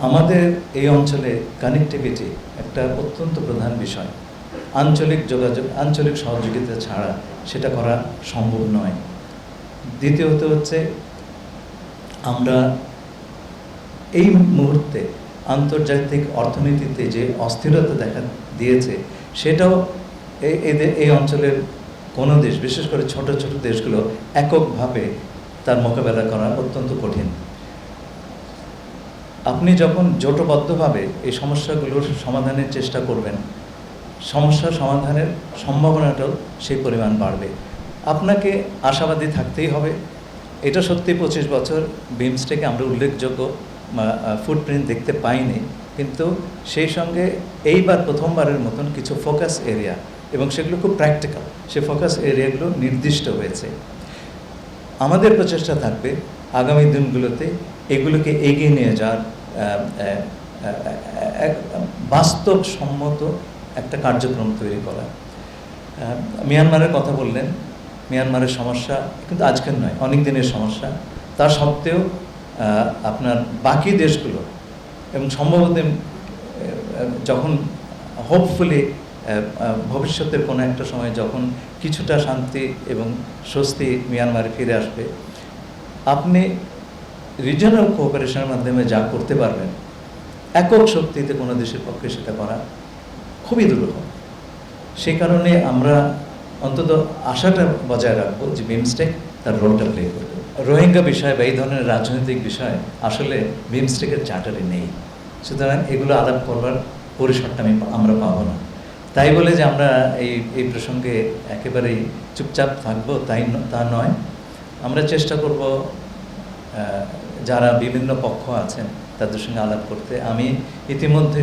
আমাদের এই অঞ্চলে কানেক্টিভিটি একটা অত্যন্ত প্রধান বিষয়। আঞ্চলিক যোগাযোগ, আঞ্চলিক সহযোগিতা ছাড়া সেটা করা সম্ভব নয়। দ্বিতীয়ত হচ্ছে, আমরা এই মুহূর্তে আন্তর্জাতিক অর্থনীতিতে যে অস্থিরতা দেখা দিয়েছে, সেটাও এই অঞ্চলের কোনো দেশ, বিশেষ করে ছোট ছোট দেশগুলো এককভাবে তার মোকাবেলা করা অত্যন্ত কঠিন। আপনি যখন জোটবদ্ধভাবে এই সমস্যাগুলোর সমাধানের চেষ্টা করবেন, সমস্যা সমাধানের সম্ভাবনাটাও সেই পরিমাণ বাড়বে। আপনাকে আশাবাদী থাকতেই হবে। এটা সত্যি 25 বছর বিমস্টেকে আমরা উল্লেখযোগ্য ফুটপ্রিন্ট দেখতে পাইনি, কিন্তু সেই সঙ্গে এইবার প্রথমবারের মতন কিছু ফোকাস এরিয়া, এবং সেগুলো খুব প্র্যাকটিক্যাল, সেই ফোকাস এরিয়াগুলো নির্দিষ্ট হয়েছে। আমাদের প্রচেষ্টা থাকবে আগামী দিনগুলোতে এগুলোকে এগিয়ে নিয়ে যাওয়ার বাস্তবসম্মত একটা কার্যক্রম তৈরি করা। মিয়ানমারের কথা বললেন, মিয়ানমারের সমস্যা কিন্তু আজকের নয়, অনেক দিনের সমস্যা। তা সত্ত্বেও আপনার বাকি দেশগুলো, এবং সম্ভবত যখন হোপফুলি ভবিষ্যতের কোনো একটা সময় যখন কিছুটা শান্তি এবং স্বস্তি মিয়ানমারে ফিরে আসবে, আপনি রিজিওনাল কোঅপারেশনের মাধ্যমে যা করতে পারবেন, একক শক্তিতে কোনো দেশের পক্ষে সেটা করা খুবই দুর্লভ। সেই কারণে আমরা অন্তত আশাটা বজায় রাখবো যে বিমস্টেক তার রোলটা প্লে করবে। রোহিঙ্গা বিষয় বা এই ধরনের রাজনৈতিক বিষয় আসলে বিমস্টেকের চার্টারে নেই, সুতরাং এগুলো আলাপ করবার পরিসরটা আমরা পাবো না। তাই বলে যে আমরা এই প্রসঙ্গে একেবারেই চুপচাপ থাকবো তা নয়। আমরা চেষ্টা করব যারা বিভিন্ন পক্ষ আছেন তাদের সঙ্গে আলাপ করতে। আমি ইতিমধ্যে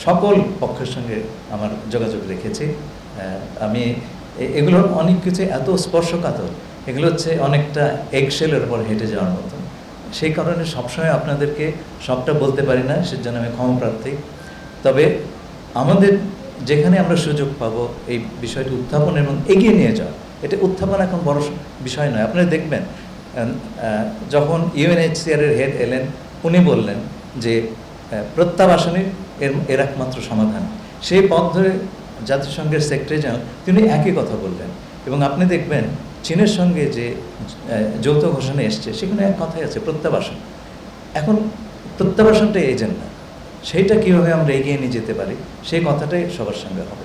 সকল পক্ষের সঙ্গে আমার যোগাযোগ রেখেছি। আমি এগুলোর অনেক কিছু এত স্পর্শকাতর, এগুলো হচ্ছে অনেকটা এগশেলের উপর হেঁটে যাওয়ার মতো। সেই কারণে সবসময় আপনাদেরকে সবটা বলতে পারি না, সেজন্য আমি ক্ষমাপ্রার্থী। তবে আমাদের যেখানে আমরা সুযোগ পাবো এই বিষয়টি উত্থাপন এবং এগিয়ে নিয়ে যাওয়া, এটা উত্থাপন এখন বড় বিষয় নয়। আপনারা দেখবেন যখন UNHCR এর হেড এলেন, উনি বললেন যে প্রত্যাবাসনের এর একমাত্র সমাধান। সেই পথ ধরে জাতিসংঘের সেক্রেটারি জেনারেল তিনি একই কথা বললেন। এবং আপনি দেখবেন চীনের সঙ্গে যে যৌথ ঘোষণা এসছে, সেখানে এক কথাই আছে, প্রত্যাবাসন। এখন প্রত্যাবাসনটাই এজেন্ডা, সেইটা কীভাবে আমরা এগিয়ে নিয়ে যেতে পারি সেই কথাটাই সবার সঙ্গে হবে।